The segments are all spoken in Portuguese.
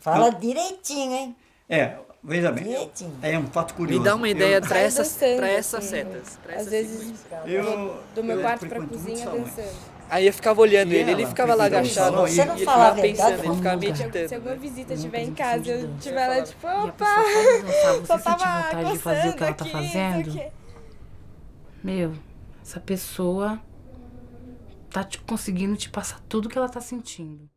Fala direitinho, hein? Veja bem, Direitinho. é um fato curioso. Me dá uma ideia pra Saio essas dançando, setas. Pra Às essas vezes sequências. do meu quarto pra frequento muito cozinha salão. dançando. Aí eu ficava olhando E ele ela ficava lá frequentava agachado. salão, Você não e ele fala a ficava verdade, pensando, ele ficava Se meditando. alguma Né? visita Não, estiver tem em que casa, ser de eu dança. estiver lá tipo, E a opa, pessoa pode dançar, você só sente tava vontade de fazer o que ela tá coçando aqui, fazendo? não sei o quê. Meu, essa pessoa tá conseguindo te passar tudo que ela tá sentindo.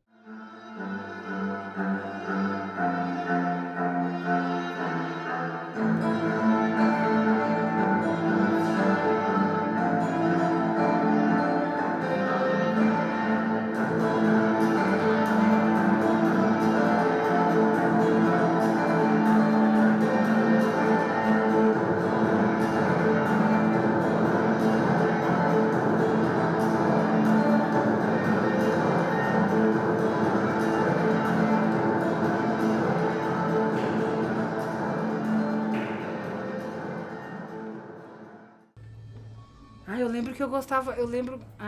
Eu lembro que eu gostava,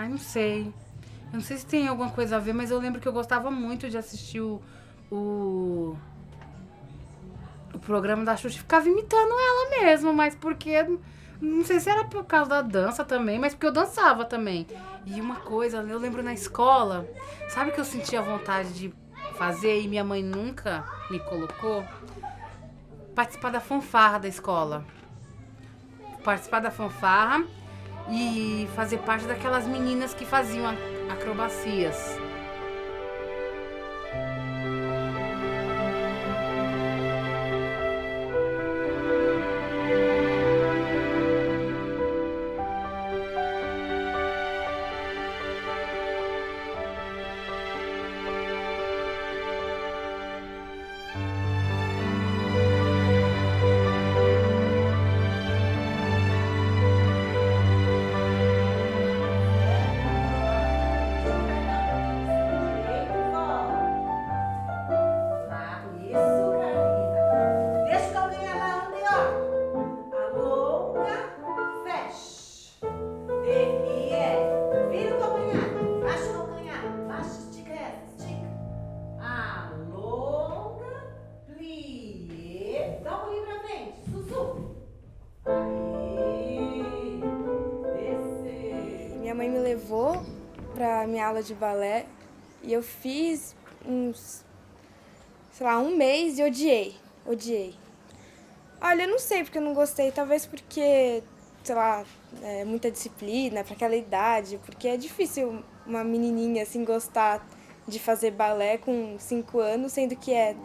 não sei. Eu não sei se tem alguma coisa a ver, mas eu lembro que eu gostava muito de assistir o programa da Xuxa. Ficava imitando ela mesmo, mas porque, não sei se era por causa da dança também, mas porque eu dançava também. E uma coisa, eu lembro na escola, sabe que eu sentia vontade de fazer e minha mãe nunca me colocou? Participar da fanfarra da escola. Participar da fanfarra e fazer parte daquelas meninas que faziam acrobacias. Minha mãe me levou pra minha aula de balé e eu fiz um mês e odiei. Olha, eu não sei porque eu não gostei, talvez porque, muita disciplina pra aquela idade, porque é difícil uma menininha assim gostar de fazer balé com 5 anos, sendo que é,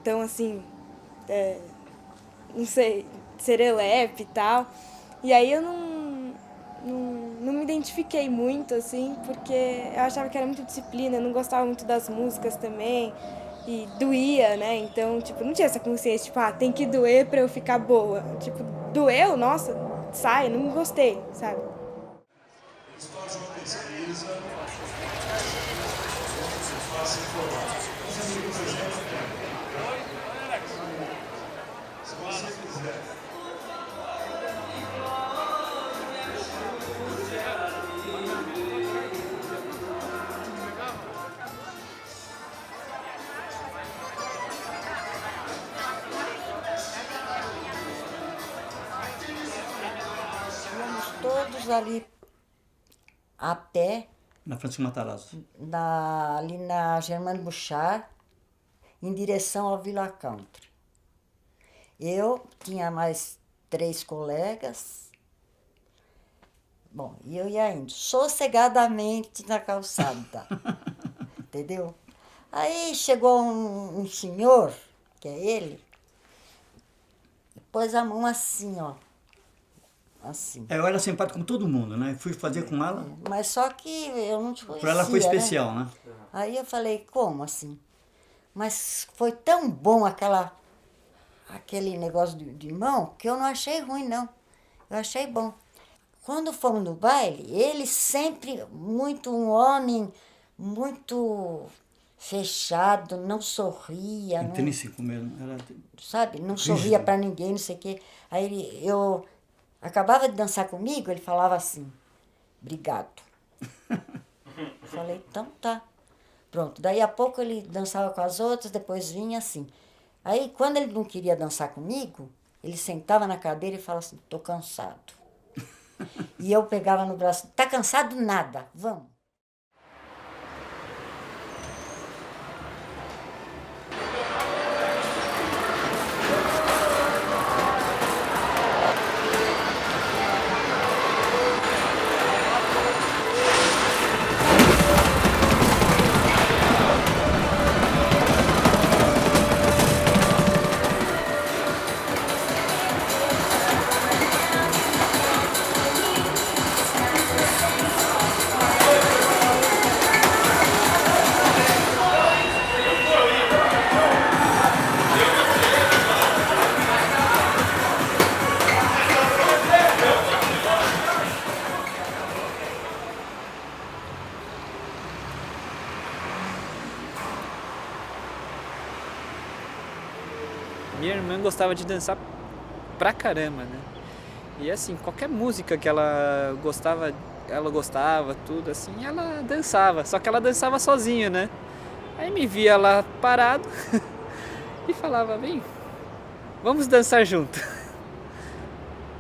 tão assim, não sei, serelepe e tal. E aí eu não me identifiquei muito, assim, porque eu achava que era muita disciplina, eu não gostava muito das músicas também, e doía, né? Então, não tinha essa consciência, tem que doer pra eu ficar boa. Doeu, nossa, sai, não gostei, sabe? Eles fazem uma pesquisa, você faça informar. Você tem, por exemplo, se você quiser. Todos ali a pé, Na Francisco Matarazzo. ali na Germano Bouchard, em direção ao Villa Country. Eu tinha mais 3 colegas. Bom, e eu ia indo sossegadamente na calçada, entendeu? Aí chegou um senhor, que é ele, e pôs a mão assim, ó. Assim. Eu era simpático com todo mundo, né? Fui fazer com ela. Mas só que eu não te conhecia, Para ela foi especial, né? Aí eu falei, como assim? Mas foi tão bom aquele negócio de mão que eu não achei ruim, não. Eu achei bom. Quando fomos no baile, ele sempre um homem muito fechado, não sorria. Intrínseco mesmo. Era... Sabe? Não rígido. sorria para ninguém, não sei o quê. Aí eu acabava de dançar comigo, ele falava assim, obrigado. Falei, então tá. Pronto, daí a pouco ele dançava com as outras, depois vinha assim. Aí, quando ele não queria dançar comigo, ele sentava na cadeira e falava assim, tô cansado. E eu pegava no braço, tá cansado nada, vamos. Minha irmã gostava de dançar pra caramba, né? E assim, qualquer música que ela gostava, tudo assim, ela dançava. Só que ela dançava sozinha, né? Aí me via lá parado e falava, vem, vamos dançar junto.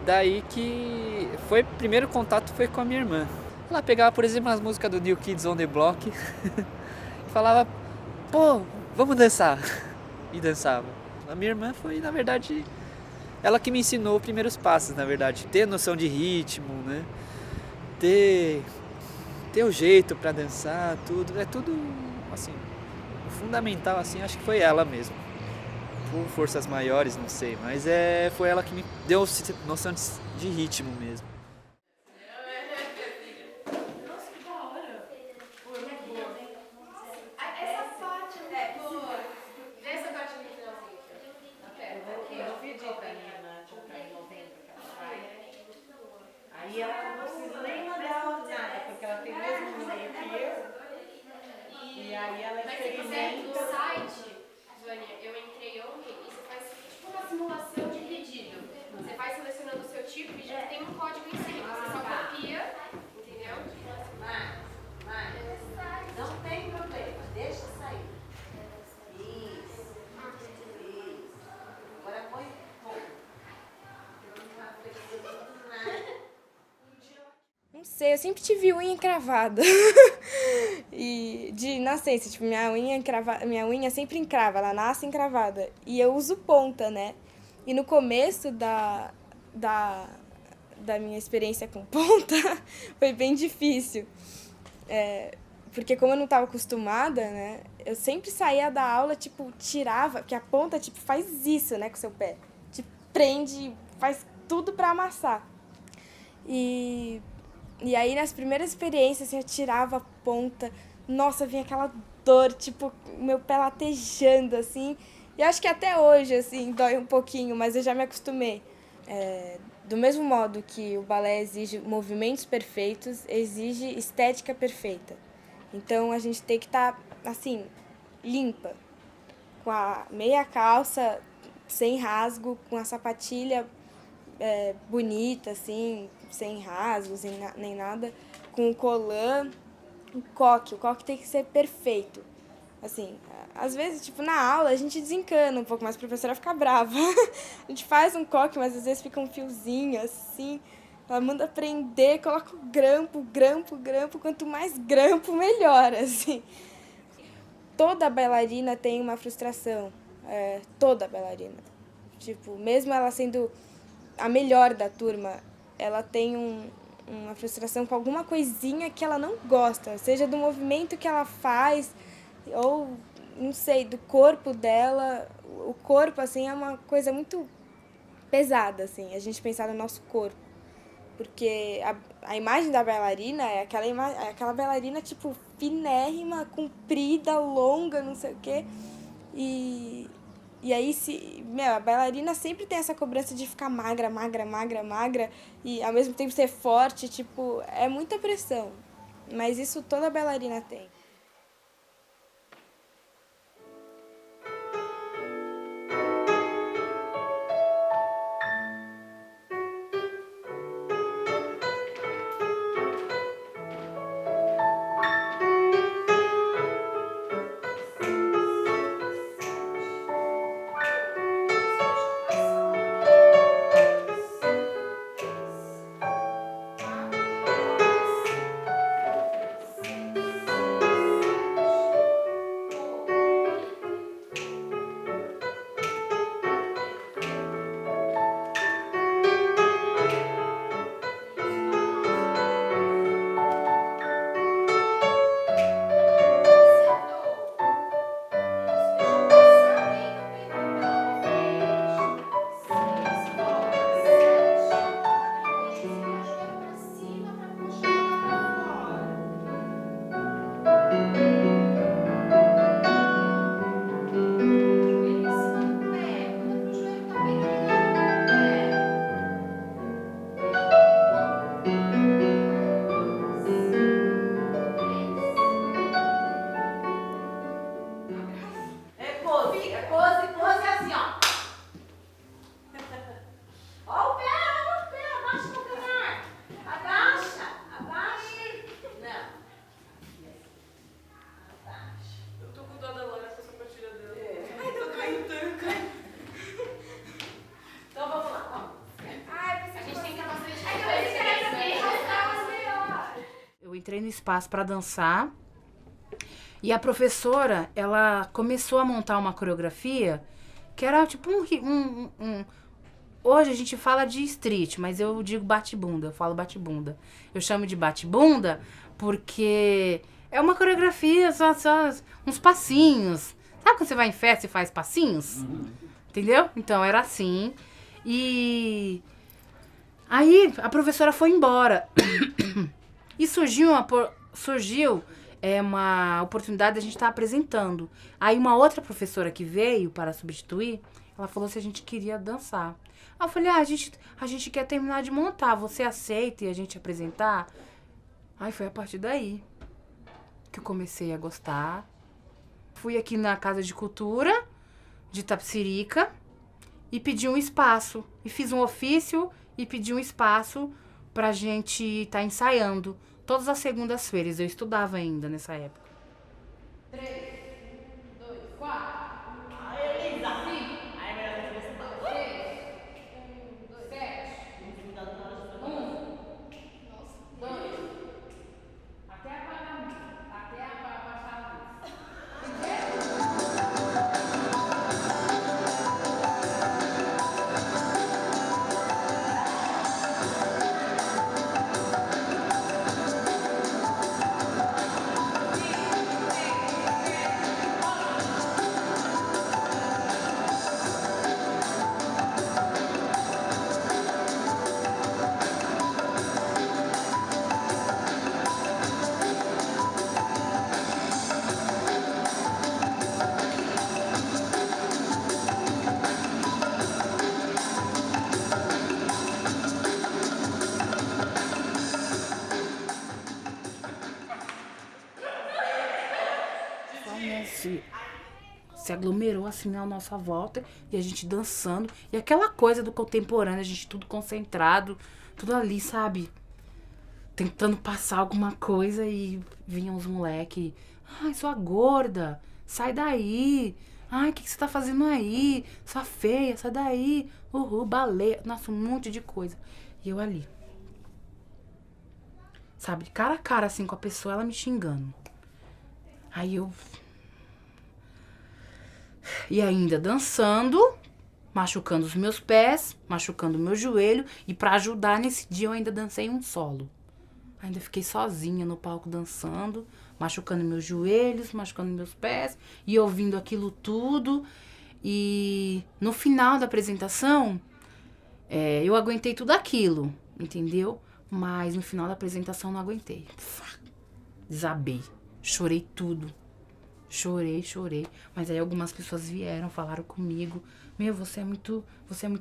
Daí que foi, primeiro contato foi com a minha irmã. Ela pegava, por exemplo, as músicas do New Kids on the Block e falava, pô, vamos dançar. E dançava. A minha irmã foi, na verdade, ela que me ensinou os primeiros passos, na verdade. Ter noção de ritmo, né? Ter o jeito pra dançar, tudo. É tudo, assim, o fundamental, assim, acho que foi ela mesmo. Por forças maiores, não sei. Mas foi ela que me deu noção de ritmo mesmo. Aí ela não precisa nem mandar nada, porque ela tem o mesmo e-mail que eu. E aí ela experimenta. No site, Vânia, eu entrei ontem e você faz tipo uma simulação de pedido. Você vai selecionando o seu tipo e já tem um código em cima. Você só copia, entendeu? Não tem problema, deixa sair. Isso. Agora põe pouco. Não sei, eu sempre tive unha encravada. E de nascença, tipo, minha unha sempre encrava, ela nasce encravada. E eu uso ponta, né? E no começo da minha experiência com ponta, foi bem difícil. Porque como eu não estava acostumada, né? Eu sempre saía da aula, tipo, tirava, porque a ponta, tipo, faz isso, né, com o seu pé. Te prende, faz tudo pra amassar. E aí, nas primeiras experiências, assim, eu tirava a ponta, nossa, vinha aquela dor, tipo, meu pé latejando, assim. E acho que até hoje, assim, dói um pouquinho, mas eu já me acostumei. Do mesmo modo que o balé exige movimentos perfeitos, exige estética perfeita. Então, a gente tem que estar, assim, limpa, com a meia calça sem rasgo, com a sapatilha bonita, assim, sem rasgos nem nada, com o colã, o coque tem que ser perfeito. Assim, às vezes, tipo, na aula a gente desencana um pouco, mas a professora fica brava. A gente faz um coque, mas às vezes fica um fiozinho, assim, ela manda prender, coloca o grampo, quanto mais grampo, melhor, assim. Toda bailarina tem uma frustração, toda bailarina. Tipo, mesmo ela sendo a melhor da turma, ela tem uma frustração com alguma coisinha que ela não gosta, seja do movimento que ela faz, ou, não sei, do corpo dela. O corpo, assim, é uma coisa muito pesada, assim, a gente pensar no nosso corpo. Porque a imagem da bailarina é aquela bailarina, tipo, finérrima, comprida, longa, não sei o quê. E aí, a bailarina sempre tem essa cobrança de ficar magra, e ao mesmo tempo ser forte, tipo, é muita pressão. Mas isso toda bailarina tem. espaço para dançar. E a professora, ela começou a montar uma coreografia que era tipo hoje a gente fala de street, mas eu digo bate-bunda, eu falo bate-bunda. Eu chamo de bate-bunda porque é uma coreografia, só uns passinhos. Sabe quando você vai em festa e faz passinhos? Entendeu? Então era assim. E aí a professora foi embora. E surgiu uma oportunidade de a gente estar apresentando. Aí uma outra professora que veio para substituir, ela falou se a gente queria dançar. Aí eu falei, a gente quer terminar de montar, você aceita e a gente apresentar? Aí foi a partir daí que eu comecei a gostar. Fui aqui na Casa de Cultura de Itapecerica e pedi um espaço. E fiz um ofício e pedi um espaço pra gente estar ensaiando. Todas as segundas-feiras. Eu estudava ainda nessa época. 3, 2, 4. Aí, Elisa! 5. Aí, melhor que você tá. 6, 1, 2, 7. 1, 2. Até apagar a luz. Até abaixar a luz. Se aglomerou assim à nossa volta e a gente dançando. E aquela coisa do contemporâneo, a gente tudo concentrado, tudo ali, sabe? Tentando passar alguma coisa e vinham uns moleque. Ai, sua gorda, sai daí. Ai, o que você tá fazendo aí? Sua feia, sai daí. Baleia. Nossa, um monte de coisa. E eu ali. Sabe, de cara a cara assim com a pessoa, ela me xingando. Aí eu... E ainda dançando, machucando os meus pés, machucando o meu joelho. E pra ajudar, nesse dia eu ainda dancei um solo. Ainda fiquei sozinha no palco dançando, machucando meus joelhos, machucando meus pés. E ouvindo aquilo tudo. E no final da apresentação, eu aguentei tudo aquilo, entendeu? Mas no final da apresentação não aguentei. Desabei, chorei tudo. Chorei. Mas aí algumas pessoas vieram, falaram comigo. Meu, você é muito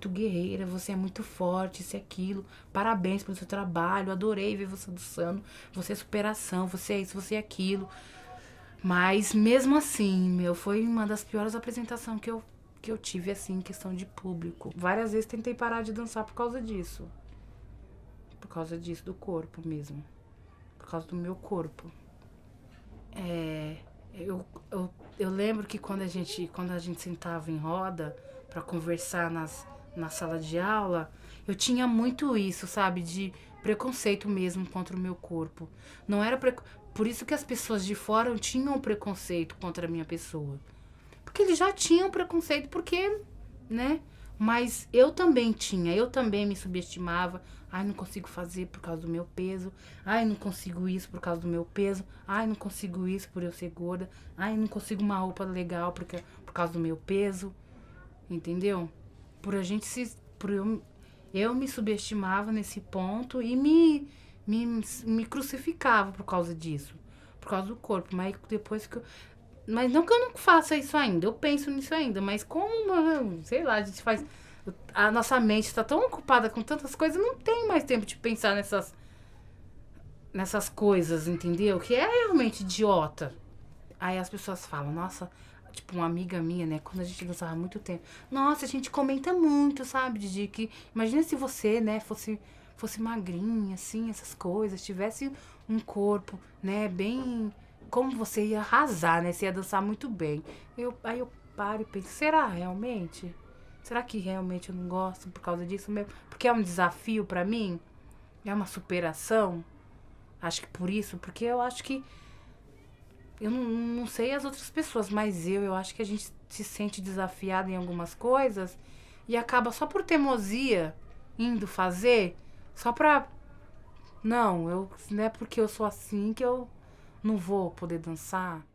guerreira, você é muito forte, isso e aquilo. Parabéns pelo seu trabalho, adorei ver você dançando. Você é superação, você é isso, você é aquilo. Mas mesmo assim, foi uma das piores apresentações que eu tive, assim, em questão de público. Várias vezes tentei parar de dançar por causa disso. Por causa disso, do corpo mesmo. Por causa do meu corpo. Eu lembro que quando a gente sentava em roda para conversar na sala de aula, eu tinha muito isso, sabe, de preconceito mesmo contra o meu corpo. Não era por isso que as pessoas de fora tinham preconceito contra a minha pessoa. Porque eles já tinham preconceito, porque, né? Mas eu também me subestimava. Ai, não consigo fazer por causa do meu peso. Ai, não consigo isso por causa do meu peso. Ai, não consigo isso por eu ser gorda. Ai, não consigo uma roupa legal por causa do meu peso. Entendeu? Eu me subestimava nesse ponto e me crucificava por causa disso. Por causa do corpo. Mas depois que Mas não que eu não faça isso ainda, eu penso nisso ainda, mas como, sei lá, a gente faz... A nossa mente está tão ocupada com tantas coisas, não tem mais tempo de pensar nessas coisas, entendeu? Que é realmente idiota. Aí as pessoas falam, nossa, tipo, uma amiga minha, né, quando a gente dançava há muito tempo, nossa, a gente comenta muito, sabe, Didi, que imagina se você, né, fosse magrinha, assim, essas coisas, tivesse um corpo, né, bem... Como você ia arrasar, né? Você ia dançar muito bem. Aí eu paro e penso, será realmente? Será que realmente eu não gosto por causa disso mesmo? Porque é um desafio pra mim? É uma superação? Acho que por isso, porque eu acho que eu não sei as outras pessoas, mas eu acho que a gente se sente desafiado em algumas coisas e acaba só por teimosia indo fazer, só pra... Não é porque eu sou assim que eu não vou poder dançar.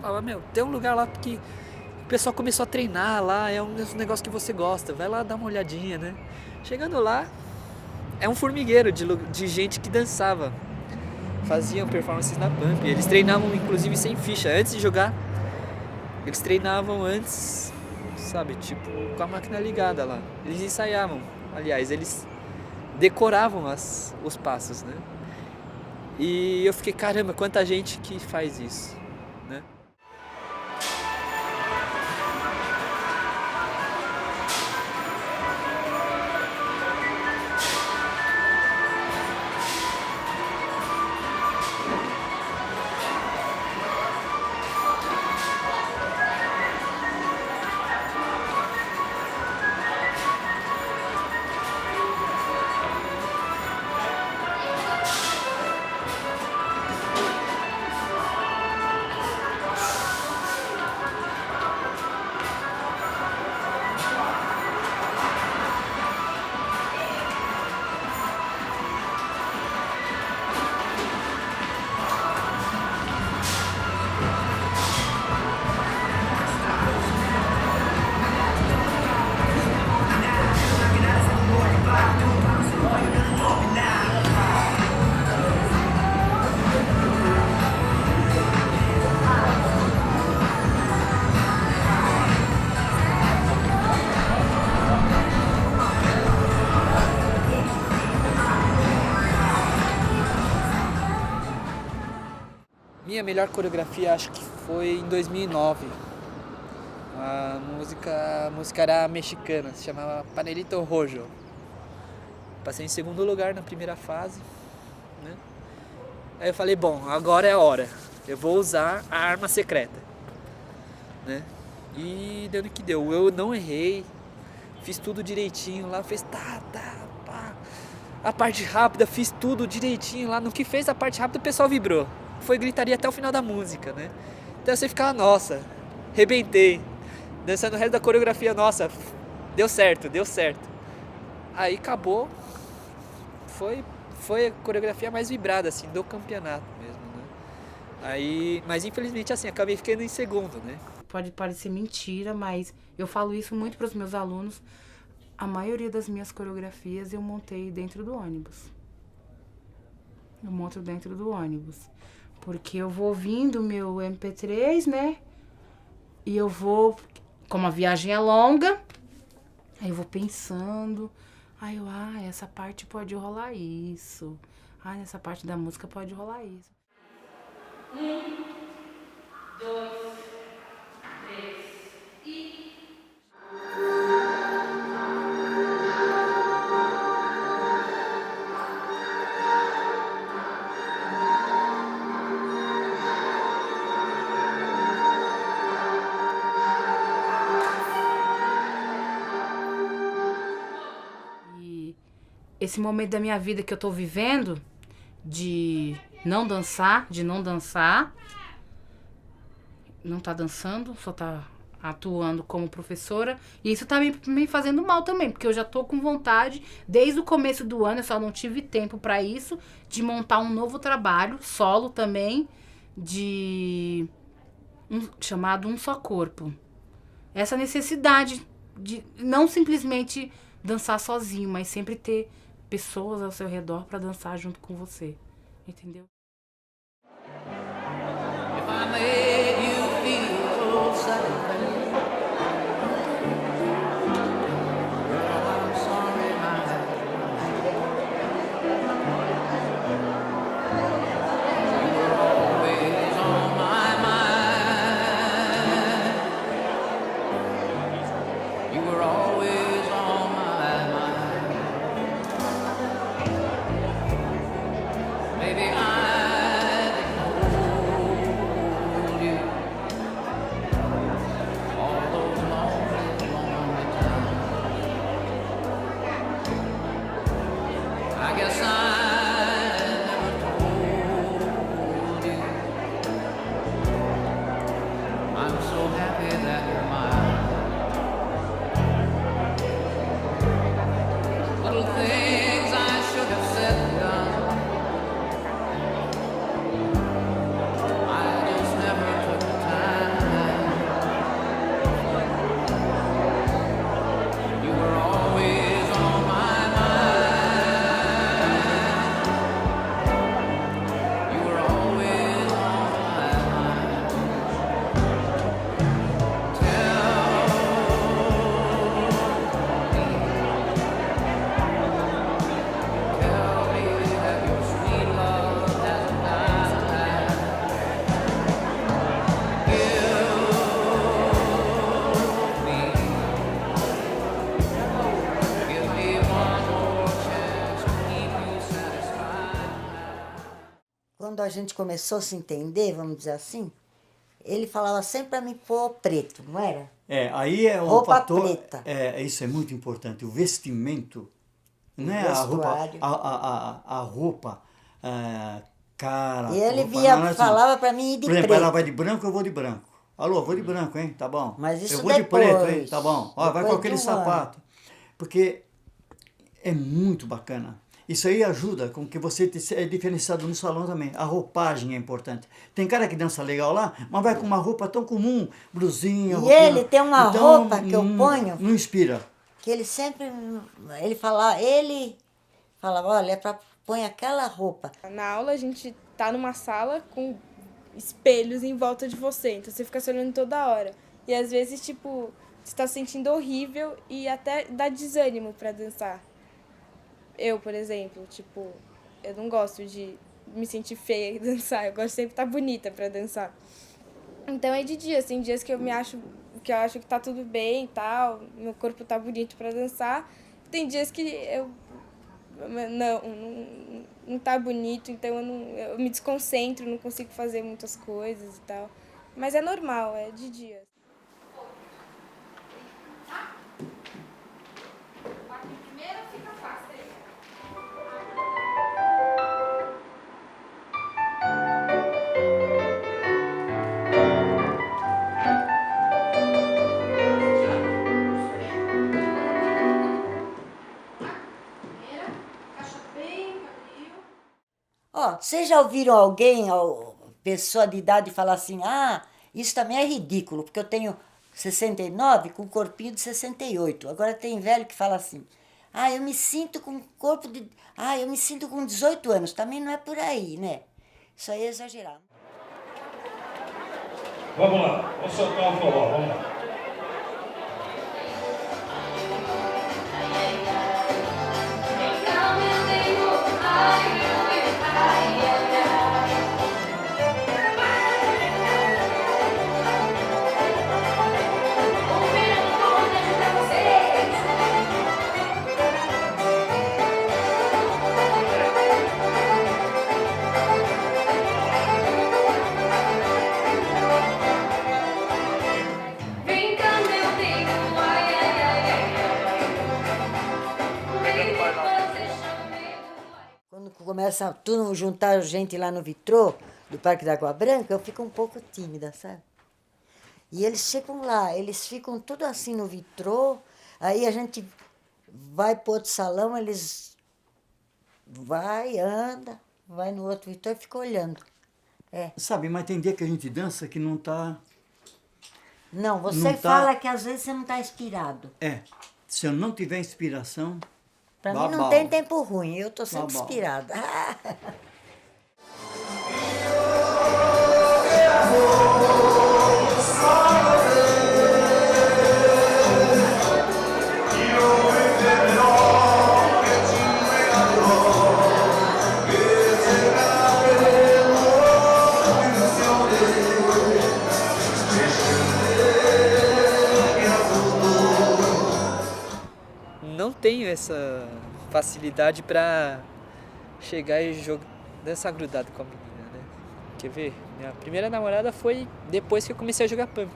Falava, meu, tem um lugar lá que o pessoal começou a treinar lá, é um negócio que você gosta, vai lá dar uma olhadinha, né? Chegando lá, é um formigueiro de gente que dançava, faziam performances na Pump, eles treinavam inclusive sem ficha, antes de jogar, eles treinavam antes, sabe, tipo, com a máquina ligada lá, eles ensaiavam, aliás, eles decoravam os passos, né? E eu fiquei, caramba, quanta gente que faz isso, né? Minha melhor coreografia acho que foi em 2009. A música era mexicana, se chamava Panelito Rojo. Passei em segundo lugar na primeira fase, né? Aí eu falei, bom, agora é a hora. Eu vou usar a arma secreta, né? E deu no que deu. Eu não errei, fiz tudo direitinho lá, fez pá. A parte rápida, fiz tudo direitinho lá. No que fez a parte rápida, o pessoal vibrou. Foi gritaria até o final da música, né? Então você ficava, nossa, rebentei. Dançando o resto da coreografia, nossa, deu certo. Aí acabou. Foi a coreografia mais vibrada, assim, do campeonato mesmo, né? Aí, mas infelizmente, assim, acabei ficando em segundo, né? Pode parecer mentira, mas eu falo isso muito para os meus alunos. A maioria das minhas coreografias eu montei dentro do ônibus. Eu monto dentro do ônibus. Porque eu vou ouvindo meu MP3, né? E eu vou, como a viagem é longa, aí eu vou pensando. Aí eu, essa parte pode rolar isso. Nessa parte da música pode rolar isso. 1, 2, 3 e... Esse momento da minha vida que eu tô vivendo, de não dançar, não tá dançando, só tá atuando como professora. E isso tá me fazendo mal também, porque eu já tô com vontade, desde o começo do ano, eu só não tive tempo pra isso, de montar um novo trabalho, solo também, chamado Um Só Corpo. Essa necessidade de não simplesmente dançar sozinho, mas sempre ter pessoas ao seu redor para dançar junto com você, entendeu? If I made you feel sad, girl, I'm sorry, you were always on my mind. You were always on my mind. Maybe I've ignored you all those lonely times. I guess I never told you I'm so happy that you're mine. Little things I should have said and done, I just never took the time. You were always on my mind. You were always on my mind. Tell me that your sweet love hasn't died. Give me one more chance to keep you satisfied. Quando a gente começou a se entender, vamos dizer assim, ele falava sempre para mim pôr preto, não era? Aí é um Roupa fator. preta. Isso é muito importante. O vestimento, não é a roupa, Vestuário. a roupa, cara. E ele roupa, não é assim. falava para mim ir de Por exemplo, ela preto. vai de branco, eu vou de branco. Alô, eu vou de branco, hein? Tá bom. Mas isso eu vou de preto, hein? depois. Tá bom. Ó, vai Depois com de aquele um sapato. Porque é muito bacana. Isso aí ajuda com que você é diferenciado no salão também. A roupagem é importante. Tem cara que dança legal lá, mas vai com uma roupa tão comum, blusinha, E roupinha. ele tem uma roupa que eu ponho, Não inspira. que ele sempre, ele falava, olha, é para põe aquela roupa. Na aula a gente tá numa sala com espelhos em volta de você, então você fica se olhando toda hora. E às vezes, tipo, você tá se sentindo horrível e até dá desânimo pra dançar. Eu, por exemplo, tipo, eu não gosto de me sentir feia e dançar. Eu gosto sempre de estar bonita pra dançar. Então é de dia, assim, dias que eu acho que tá tudo bem e tal, meu corpo tá bonito pra dançar. Tem dias que eu não tá bonito, então eu me desconcentro, não consigo fazer muitas coisas e tal. Mas é normal, é de dia. Primeiro fica fácil aí. Ó, vocês já ouviram alguém, pessoa de idade, falar assim, ah, isso também é ridículo, porque eu tenho 69 com um corpinho de 68. Agora tem velho que fala assim, ah, eu me sinto com corpo de... Ah, eu me sinto com 18 anos. Também não é por aí, né? Isso aí é exagerado. Vamos lá, vamos soltar o forró, vamos lá. Quando começa tudo juntar gente lá no vitrô do Parque da Água Branca, eu fico um pouco tímida, sabe? E eles chegam lá, eles ficam tudo assim no vitrô, aí a gente vai para outro salão, eles anda, vai no outro vitrô e fica olhando. É. Sabe, mas tem dia que a gente dança que não tá... Não, você Não tá- fala que às vezes você não está inspirado. É, se eu não tiver inspiração... Para mim não babau. tem tempo ruim, eu estou sempre Babau. inspirada. Não tenho essa facilidade pra chegar e dançar grudado com a menina, né? Quer ver? Minha primeira namorada foi depois que eu comecei a jogar pump.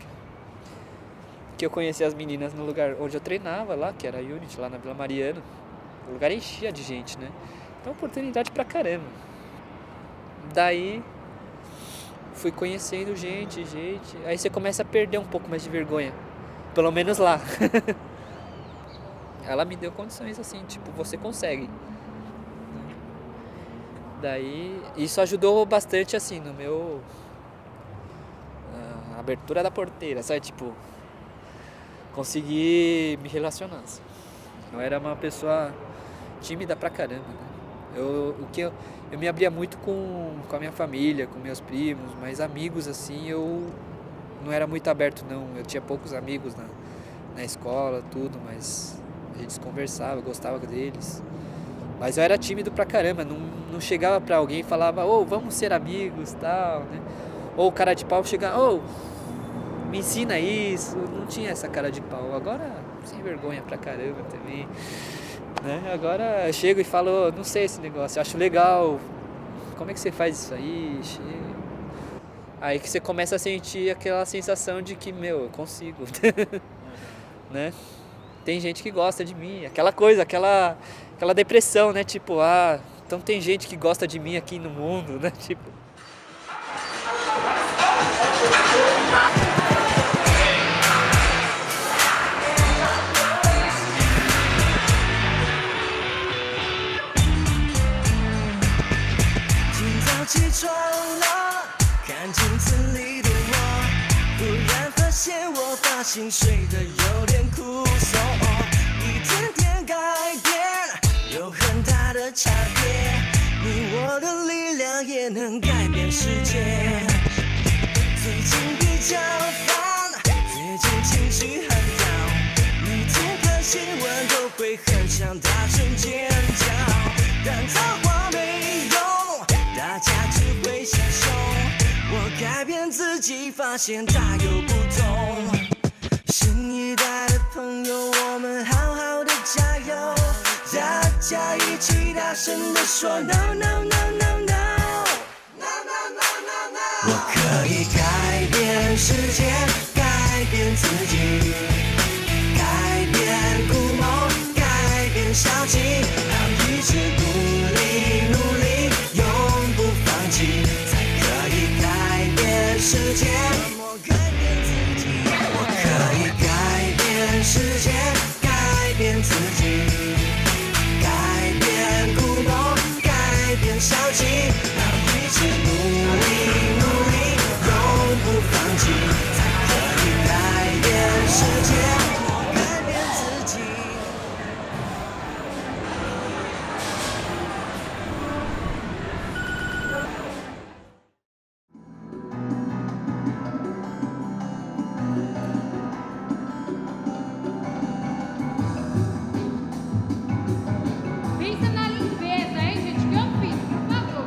Que eu conheci as meninas no lugar onde eu treinava lá, que era a Unity, lá na Vila Mariana. O lugar enchia de gente, né? Então, oportunidade pra caramba. Daí, fui conhecendo gente. Aí você começa a perder um pouco mais de vergonha. Pelo menos lá. Ela me deu condições assim, tipo, você consegue. Daí, isso ajudou bastante assim no meu... a abertura da porteira, sabe? Tipo, conseguir me relacionar. Assim. Eu era uma pessoa tímida pra caramba, né? Eu me abria muito com a minha família, com meus primos, mas amigos assim, eu não era muito aberto não. Eu tinha poucos amigos na escola, tudo, mas... A gente conversava, gostava deles. Mas eu era tímido pra caramba, não chegava pra alguém e falava, vamos ser amigos e tal, né? Ou o cara de pau chegava, me ensina isso. Não tinha essa cara de pau. Agora, sem vergonha pra caramba também, né? Agora eu chego e falo, não sei esse negócio, eu acho legal. Como é que você faz isso aí? Aí que você começa a sentir aquela sensação de que, eu consigo, né? Tem gente que gosta de mim, aquela coisa, aquela depressão, né? Tipo, então tem gente que gosta de mim aqui no mundo, né? Tipo...心睡得有点苦涩，一点点改变有很大的差别，你我的力量也能改变世界。最近比较烦，最近情绪很down，每天看新闻都会很想大声尖叫，但脏话没用，大己发现大有不同。新一代的朋友，我们好好的加油，大家一起大声的说 No No No No No No No No No No。我可以改变世界，改变自己，改变故梦，改变消极，要一直努力努力，永不放弃，才可以改变世界。我可以改变世界，改变自己，改变故梦，改变消极，要一直努力努力，永不放弃，才可以改变世界，改变自己。Pensa na limpeza, hein, gente? Que eu fiz, por favor.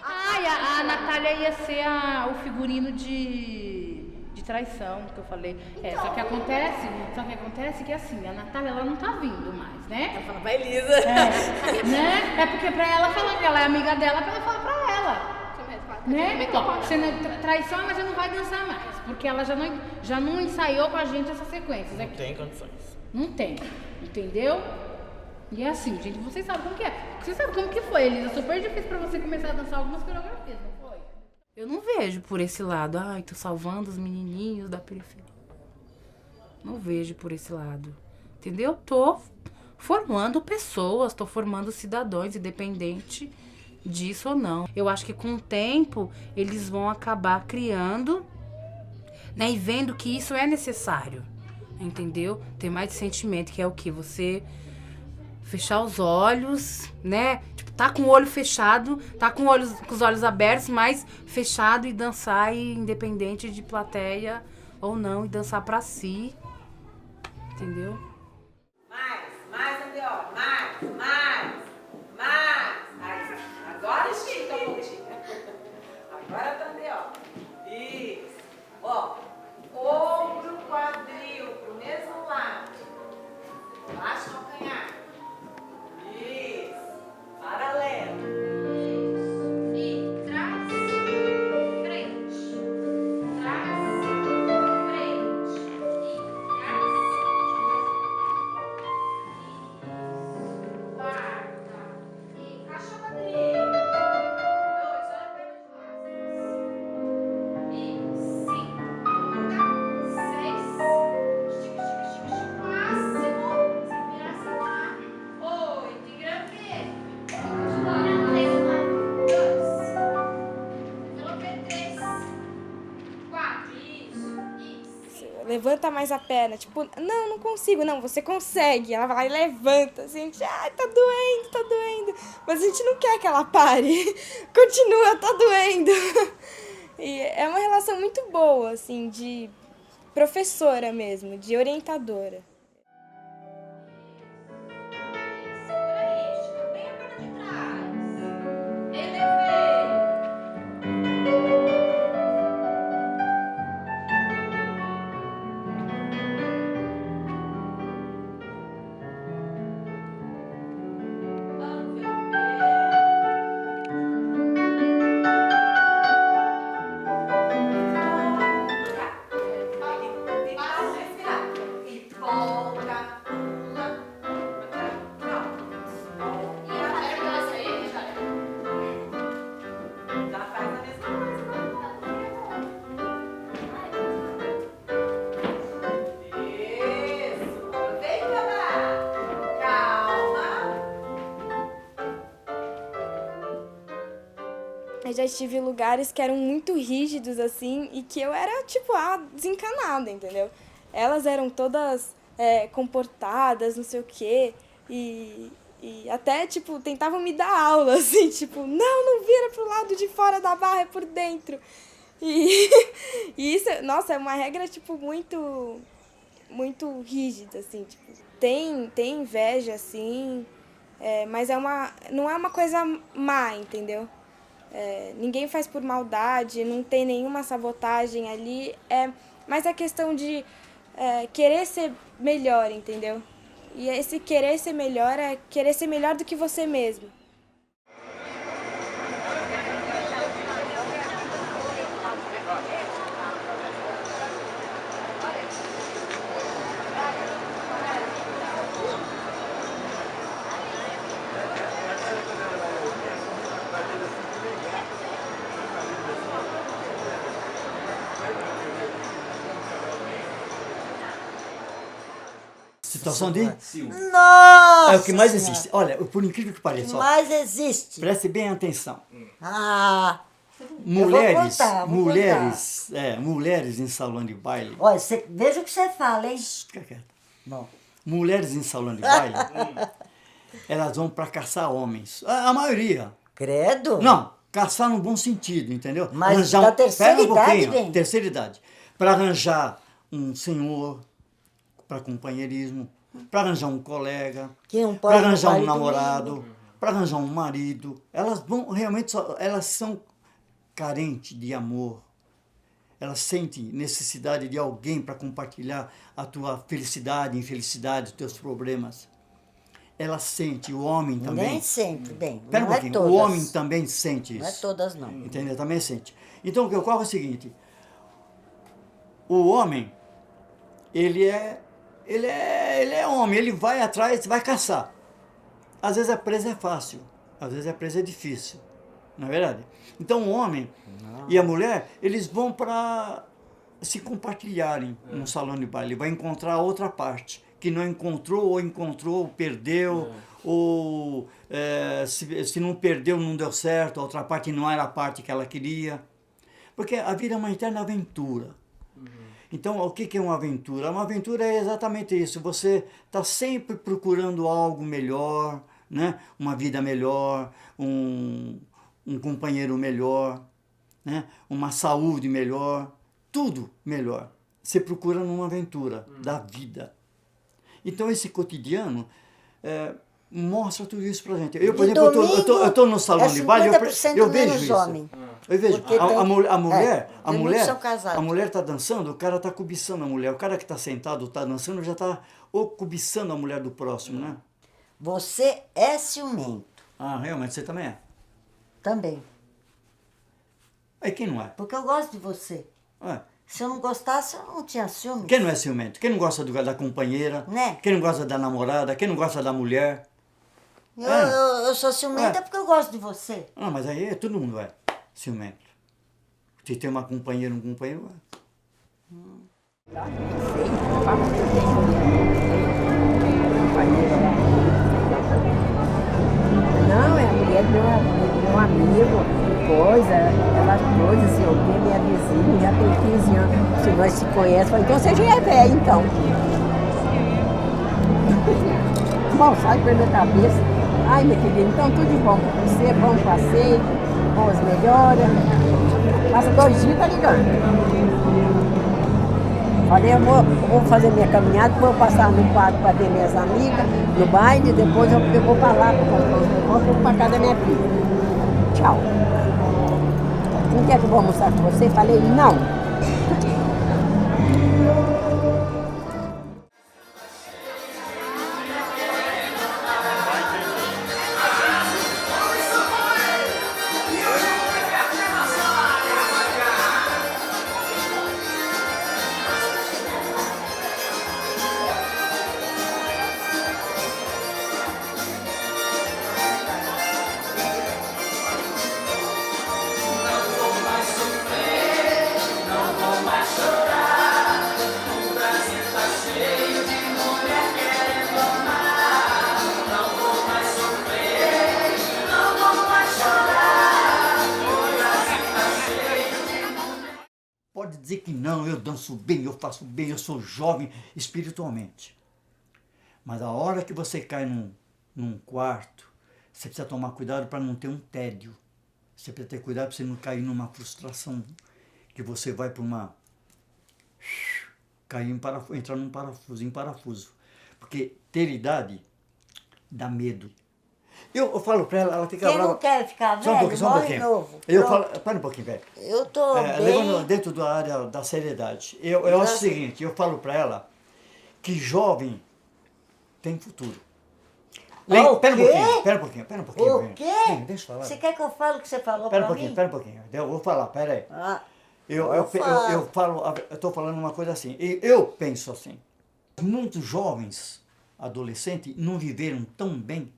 Ai, a Natália ia ser o figurino de traição que eu falei. É, só que acontece que assim, a Natália ela não tá vindo mais, né? Ela fala pra Elisa. É, né? É porque pra ela falar que ela é amiga dela, pra ela falar pra ela. Né? Ó, traição ela já não vai dançar mais, porque ela já não ensaiou com a gente essas sequências aqui. Não tem condições. Não tem, entendeu? E é assim, gente, vocês sabem como que é. Vocês sabem como que foi, Elisa. Super difícil pra você começar a dançar algumas coreografias, não foi? Eu não vejo por esse lado, ai, tô salvando os menininhos da periferia. Não vejo por esse lado, entendeu? Tô formando pessoas, tô formando cidadãos, independente disso ou não. Eu acho que com o tempo eles vão acabar criando, né, e vendo que isso é necessário, entendeu? Ter mais de sentimento, que é o que? Você fechar os olhos, né? Tipo, tá com o olho fechado, tá com os olhos abertos, mas fechado, e dançar, e independente de plateia ou não, e dançar pra si, entendeu? Mais, Andreó, mais. Aí, agora estica a pontinha. Agora tá, Andreó. Isso. Ó, ombro, quadril pro mesmo lado. Baixa o calcanhar. Isso. Paralelo. E trás, frente. Trás, frente. E trás. Guarda. E encaixa a quadrilha. 2, olha pra mim. E 5. Anda. 6. Estica. Máximo. Sem virar, sem virar. 8. Engrampê. Continua. 3. 4. Isso. Levanta mais a perna, tipo, não consigo, não, você consegue. Ela vai lá e levanta, assim, a gente, ai, tá doendo. Mas a gente não quer que ela pare. Continua, tá doendo. E é uma relação muito boa, assim, de professora mesmo, de orientadora. Segura aí, estica bem a perna de trás. Elevei. Eu já estive em lugares que eram muito rígidos, assim, e que eu era, tipo, desencanada, entendeu? Elas eram todas comportadas, não sei o quê. E até, tipo, tentavam me dar aula, assim, tipo, não vira pro lado de fora da barra, é por dentro. E, e isso, nossa, é uma regra, tipo, muito, muito rígida, assim, tipo, tem inveja, assim, mas não é uma coisa má, entendeu? Ninguém faz por maldade, não tem nenhuma sabotagem ali, mas a questão de querer ser melhor, entendeu? E esse querer ser melhor é querer ser melhor do que você mesmo. Situação de... Nossa! É o que mais Senhora. existe. Olha, por incrível que O pareça, que ó, mais existe? preste bem atenção. Ah, Mulheres, vou mulheres em salão de baile. olha, veja o que você fala, hein? Fica quieto. Bom, Mulheres em salão de baile, elas vão para caçar homens. A maioria. credo. Não, caçar no bom sentido, entendeu? Mas da terceira Pera um idade, pouquinho, bem. terceira idade. Para arranjar um senhor, para companheirismo, para arranjar um colega, Que não para pode ir no arranjar um baile namorado, para arranjar um marido. Elas vão realmente, elas são carentes de amor. Elas sentem necessidade de alguém para compartilhar a tua felicidade, infelicidade, os teus problemas. Elas sentem, o homem também. Nem sempre, bem. Pera um não é pouquinho, todas. o homem também sente isso. Não é todas, não. Entendeu? Também sente. Então o que ocorre é o seguinte: o homem, ele é homem, ele vai atrás, vai caçar. Às vezes a presa é fácil, às vezes a presa é difícil. Não é verdade? Então o homem e a mulher, eles vão para se compartilharem no salão de baile. Vai encontrar outra parte que não encontrou, ou encontrou, ou perdeu, ou se não perdeu, não deu certo, a outra parte não era a parte que ela queria. Porque a vida é uma eterna aventura. Então, o que é uma aventura? Uma aventura é exatamente isso. Você está sempre procurando algo melhor, né? Uma vida melhor, um companheiro melhor, né? Uma saúde melhor, tudo melhor. Você procura numa aventura da vida. Então, esse cotidiano mostra tudo isso pra gente. Eu, por De exemplo, domingo, eu tô no salão de baile, 50% eu vejo menos isso. homem. Eu vejo, Porque tem- tem muitos são casados. a mulher está dançando, o cara está cobiçando a mulher. O cara que está sentado, está dançando, já está cobiçando a mulher do próximo, né? Você é ciumento Ah, realmente, você também é. também. Aí quem não é? Porque eu gosto de você. Ué, Se eu não gostasse, eu não tinha ciúme. quem não é ciumento? Quem não gosta da companheira? Né? Quem não gosta da namorada? Quem não gosta da mulher? Eu sou ciumenta É. porque eu gosto de você. Ah, mas aí todo mundo é ciumento. Se tem uma companheira, um companheiro, Não, é a mulher do meu amigo, coisa, aquelas coisas, assim, eu tenho minha vizinha, já tem 15 anos, se nós se conhecemos, falei, então você já é velho, então. Bom, sai pela minha cabeça. Ai, minha querida, então tudo de bom pra você, bom passeio, boas melhoras. Passa 2 dias, tá ligando. Falei, eu vou fazer minha caminhada, vou passar no parque para ver minhas amigas, no baile, depois eu vou para lá para comprar os negócios, eu vou para casa da minha filha. Tchau. Não quer que eu vou almoçar com você? Falei, não. pode dizer que não, eu danço bem, eu faço bem, eu sou jovem espiritualmente. Mas a hora que você cai num quarto, você precisa tomar cuidado para não ter um tédio. Você precisa ter cuidado para você não cair numa frustração, que você vai para uma... cair entrar num parafuso, em parafuso. Porque ter idade dá medo. Eu falo para ela fica Quem brava. não quer ficar Só um velho, pouquinho, só um morre pouquinho. novo. Eu Pronto. falo, para um pouquinho, velho. Eu tô bem. Levando dentro da área da seriedade. Eu acho o seguinte, eu falo para ela que jovem tem futuro. O Pera um quê? pouquinho, pera um pouquinho. O Vem. quê? Vem, deixa eu falar. Você quer que eu fale o que você falou Pera um pra pouquinho, mim? pera um pouquinho. Eu vou falar, pera aí. Ah, Eu fala. estou falando uma coisa assim. Eu penso assim. Muitos jovens, adolescentes, não viveram tão bem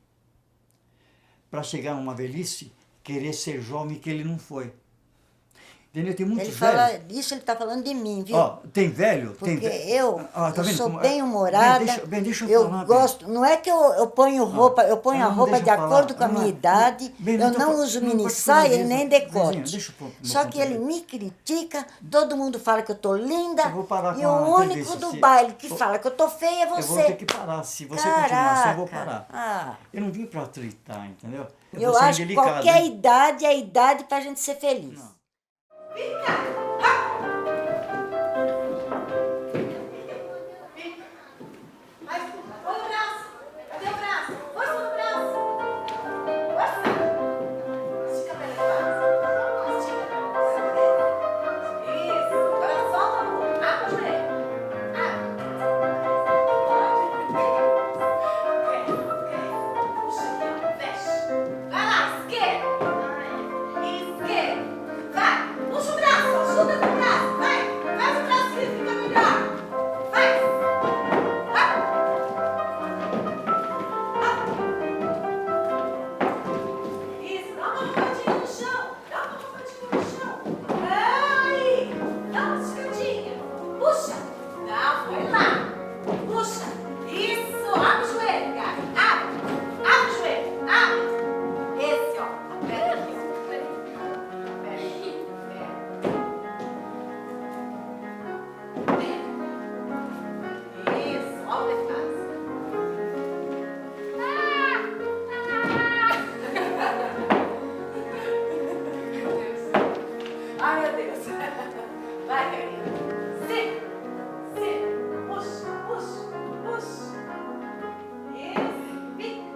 para chegar numa velhice, querer ser jovem que ele não foi. Entendeu? Tem muitos ele velhos. fala, isso ele tá falando de mim, viu? Ó, tem velho, Porque tem velho. eu, Ó, tá eu vendo sou como- bem-humorada, deixa eu eu falar, bem. gosto, não é que eu ponho roupa, eu ponho a não, roupa deixa de eu falar. acordo com a minha idade, Bem, eu tô não fa- uso não, mini pode saia falar e nem mesmo. decote. Vizinha, deixa eu meu Só ponto que de ele vista. me critica, todo mundo fala que eu tô linda, Eu vou parar e com o a único entrevista, do se- baile que vou- fala que eu tô feia é Eu vou você. ter que parar. Se você continuar assim, eu vou Caraca. parar. Ah, Eu não vim para tritar, entendeu? eu vou ser acho que indelicado, qualquer hein? idade é idade pra gente ser feliz. Não. Mas, põe o braço. Cadê o braço? Força no braço. Força. Estica a perna de baixo. Estica. Isso. Agora solta a mão. Abre o joelho. Puxa aqui, ó. Fecha. Vai lá, esquerda. Esquerda. Vai. Puxa o braço. Ajuda com o braço. Vai. Faz o braço que fica melhor. Vai. Isso, dá uma roubadinha no chão. Dá uma roubadinha no chão. Aí, dá uma esticadinha. Puxa. Não, foi lá. Puxa. Isso, abre o joelho, cara. Abre. Abre o joelho. Abre. Esse, ó. Aperta aqui, ó. Aperta aqui. Aperta. Isso, ó o que faz. Ai, meu Deus. Vai, Karina. Sim. Sim. Puxa, puxa, puxa. Isso. Fica.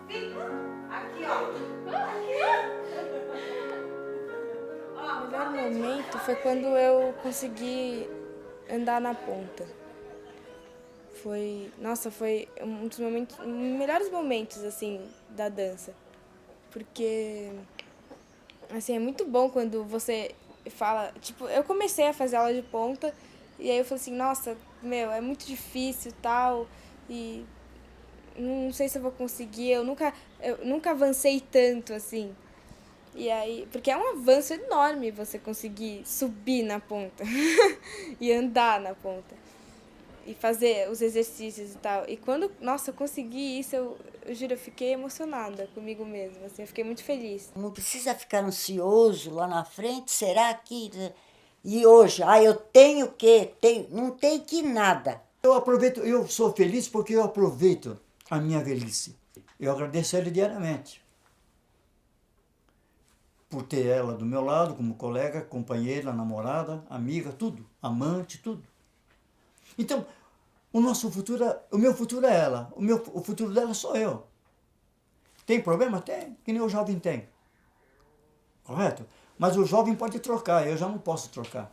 Fica. Aqui, ó. Ó, O melhor momento foi quando eu consegui andar na ponta. Foi um dos melhores momentos, assim, da dança. Porque, assim, é muito bom quando você fala... Tipo, eu comecei a fazer aula de ponta e aí eu falei assim, nossa, meu, é muito difícil e tal, e não sei se eu vou conseguir, eu nunca avancei tanto, assim. E aí, porque é um avanço enorme você conseguir subir na ponta e andar na ponta e fazer os exercícios e tal. E quando, nossa, eu consegui isso, eu juro, eu fiquei emocionada comigo mesma, assim, eu fiquei muito feliz. Não precisa ficar ansioso lá na frente, será que... E hoje, eu tenho que, não tem que nada. Eu sou feliz porque eu aproveito a minha velhice. Eu agradeço a ele diariamente. Por ter ela do meu lado, como colega, companheira, namorada, amiga, tudo. Amante, tudo. Então, o meu futuro é ela. O futuro dela sou eu. Tem problema? Tem. Que nem o jovem tem. Correto? Mas o jovem pode trocar, eu já não posso trocar.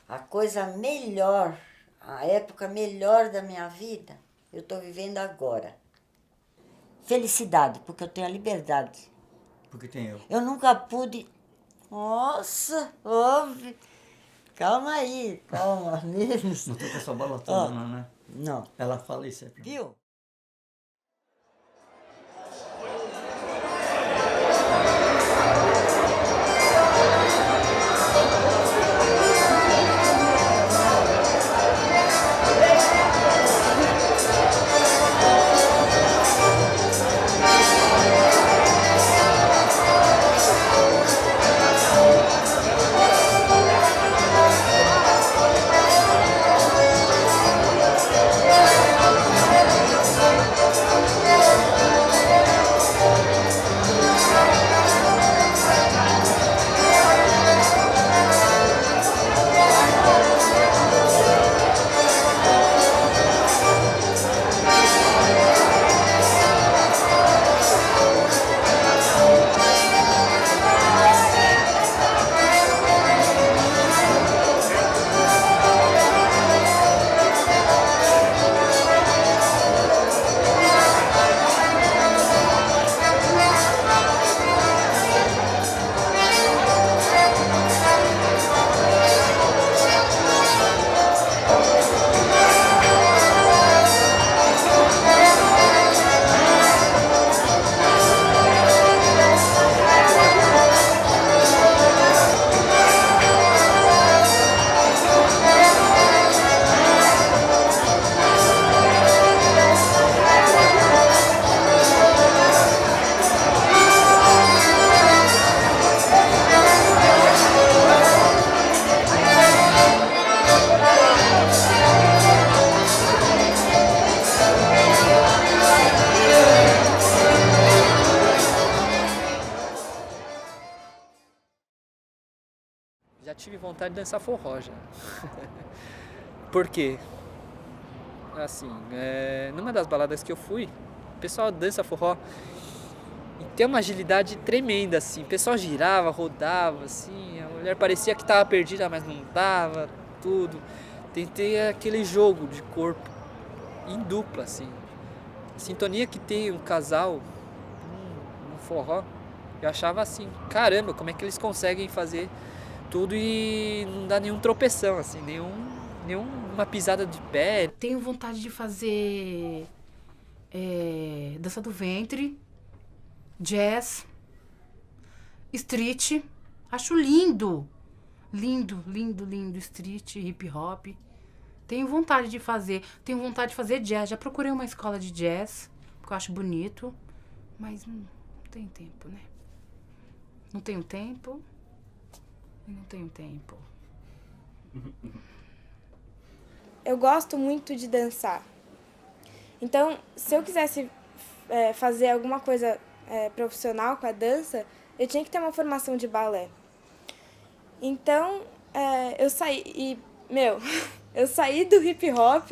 A coisa melhor, a época melhor da minha vida, eu estou vivendo agora. Felicidade, porque eu tenho a liberdade. Porque tem eu. Eu nunca pude... Nossa, ouve. Calma aí, calma. Menos. Não tô com essa bola toda, Ó, não, né? Não. Ela fala isso sempre. Viu? vontade de dançar forró já. Por quê? Assim, numa das baladas que eu fui, o pessoal dança forró e tem uma agilidade tremenda, assim. O pessoal girava, rodava, assim, a mulher parecia que estava perdida, mas não estava, tudo. Tem aquele jogo de corpo em dupla, assim. A sintonia que tem um casal no forró, eu achava assim, caramba, como é que eles conseguem fazer tudo e não dá nenhum tropeção, assim, nenhuma pisada de pé. Tenho vontade de fazer dança do ventre, jazz, street. Acho lindo. Lindo, lindo, lindo. Street, hip hop. Tenho vontade de fazer. Tenho vontade de fazer jazz. Já procurei uma escola de jazz, porque eu acho bonito. Mas não tenho tempo, né? Não tenho tempo. Não tenho tempo. Eu gosto muito de dançar. Então, se eu quisesse fazer alguma coisa profissional com a dança, eu tinha que ter uma formação de balé. Então, eu saí eu saí do hip hop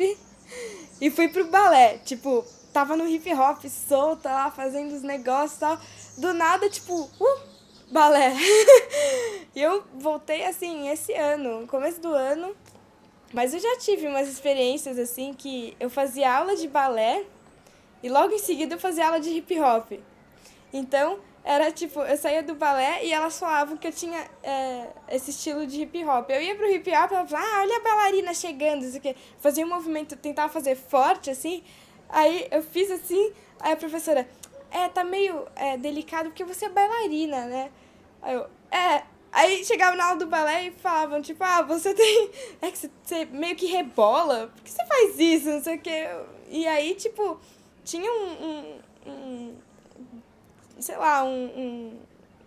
e fui pro balé. Tipo, tava no hip hop solta lá, fazendo os negócios e tal. Do nada, tipo, balé. E eu voltei, assim, esse ano, no começo do ano. Mas eu já tive umas experiências, assim, que eu fazia aula de balé e logo em seguida eu fazia aula de hip hop. Então, era tipo, eu saía do balé e elas falavam que eu tinha esse estilo de hip hop. Eu ia pro hip hop e ela falava, olha a bailarina chegando, isso aqui. Fazia um movimento, tentava fazer forte, assim. Aí eu fiz assim, aí a professora, tá meio delicado porque você é bailarina, né? Aí eu, Aí chegava na aula do balé e falavam, tipo, você tem... É que você meio que rebola, por que você faz isso, não sei o quê. E aí, tipo, tinha sei lá,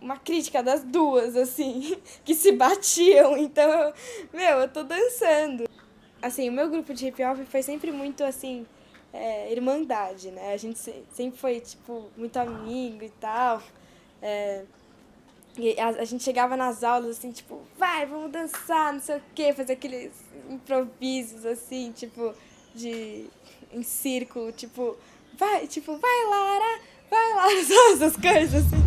uma crítica das duas, assim, que se batiam. Então, eu tô dançando. Assim, o meu grupo de hip hop foi sempre muito, assim, irmandade, né? A gente sempre foi, tipo, muito amigo e tal. E a gente chegava nas aulas, assim, tipo, vamos dançar, não sei o quê, fazer aqueles improvisos, assim, tipo, em círculo, tipo, vai Lara, sabe, essas coisas, assim.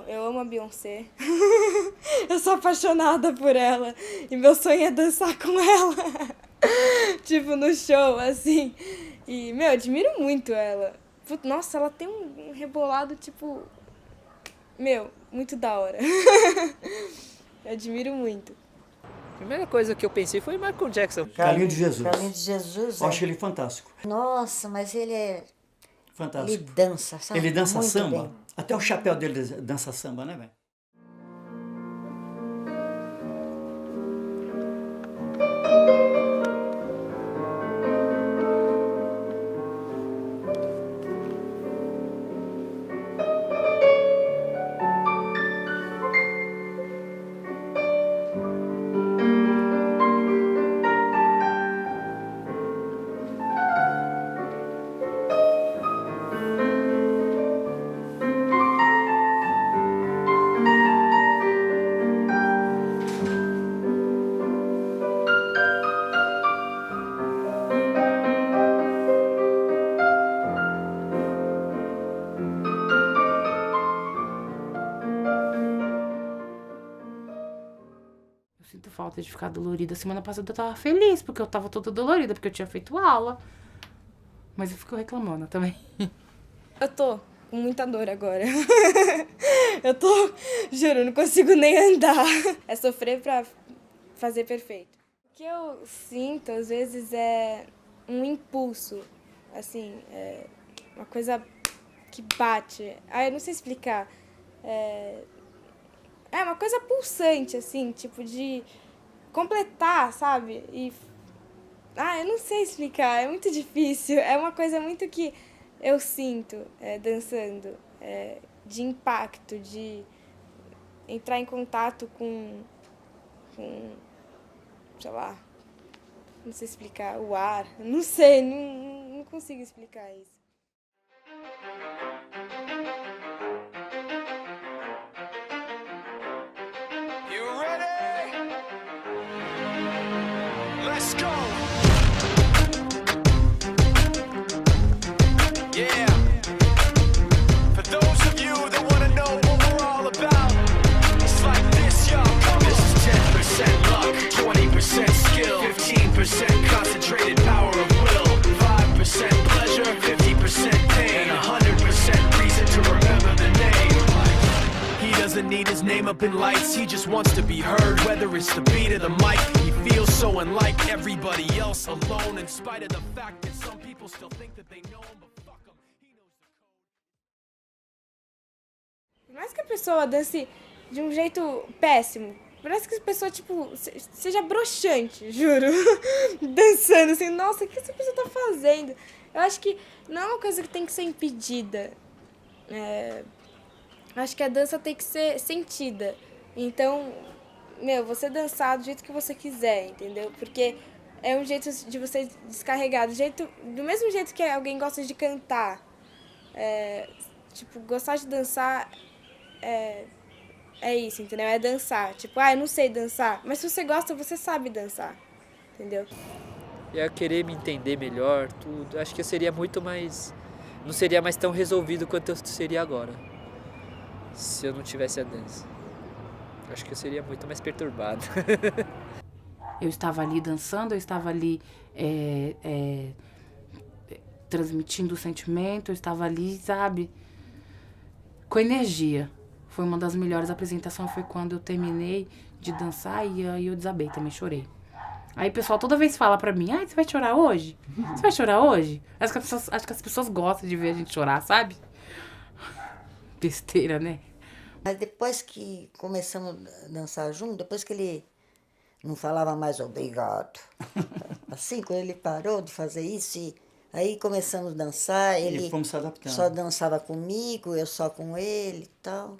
Eu amo a Beyoncé. Eu sou apaixonada por ela. E meu sonho é dançar com ela. Tipo, no show, assim. E, admiro muito ela. Nossa, ela tem um rebolado, tipo... muito da hora. Eu admiro muito. A primeira coisa que eu pensei foi Michael Jackson. Carlinhos de Jesus. Carlinhos de Jesus. Eu acho ele fantástico. Nossa, mas ele é... Fantástico. Ele dança, sabe? Ele dança muito samba. bem. Até o chapéu dele dança samba, né, velho? Sinto falta de ficar dolorida. Semana passada eu tava feliz, porque eu tava toda dolorida, porque eu tinha feito aula. Mas eu fico reclamando também. Eu tô com muita dor agora. Juro, não consigo nem andar. É sofrer pra fazer perfeito. O que eu sinto, às vezes, é um impulso, assim, uma coisa que bate. Eu não sei explicar. É uma coisa pulsante, assim, tipo de completar, sabe? Eu não sei explicar, é muito difícil. É uma coisa muito que eu sinto dançando, de impacto, de entrar em contato com, sei lá, não sei explicar, o ar. Não sei, não consigo explicar isso. You ready? Let's go. Yeah. For those of you that want to know what we're all about, it's like this, y'all. This is 10% luck, 20% skill, 15% concentrated power of will, 5% pleasure, 50% pain, and 100% reason to remember the name. He doesn't need his name up in lights, he just wants to be heard, whether it's the beat of the mic. He feels so unlike everybody else, alone in spite of the fact that some people still think that they know him, but fuck him. He knows the code. Por mais que a pessoa dance de um jeito péssimo, parece que a pessoa, tipo, seja broxante, juro. Dançando assim, nossa, o que essa pessoa tá fazendo? Eu acho que não é uma coisa que tem que ser impedida. Acho que a dança tem que ser sentida. Então, você dançar do jeito que você quiser, entendeu? Porque é um jeito de você descarregar, do mesmo jeito que alguém gosta de cantar. Tipo, gostar de dançar é isso, entendeu? É dançar. Tipo, eu não sei dançar. Mas se você gosta, você sabe dançar, entendeu? Eu querer me entender melhor, tudo. Acho que eu seria muito mais... Não seria mais tão resolvido quanto eu seria agora. Se eu não tivesse a dança. Acho que eu seria muito mais perturbado. Eu estava ali dançando, eu estava ali transmitindo o sentimento, eu estava ali, sabe, com energia. Foi uma das melhores apresentações, foi quando eu terminei de dançar e aí eu desabei, também chorei. Aí o pessoal toda vez fala pra mim, você vai chorar hoje? Você vai chorar hoje? Acho que as pessoas gostam de ver a gente chorar, sabe? Besteira, né? Mas depois que começamos a dançar junto, depois que ele não falava mais obrigado, assim, quando ele parou de fazer isso, aí começamos a dançar, ele fomos se adaptando. Só dançava comigo, eu só com ele e tal.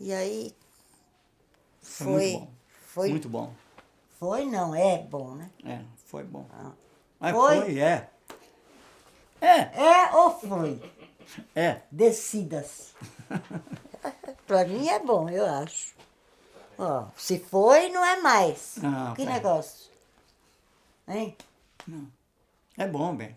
E aí Foi muito bom. Foi, não, é bom, né? Foi bom. Foi? É ou foi? Decidas. Pra mim é bom, eu acho. Ó, se foi, não é mais. Que negócio? Hein? Não. É bom, bem.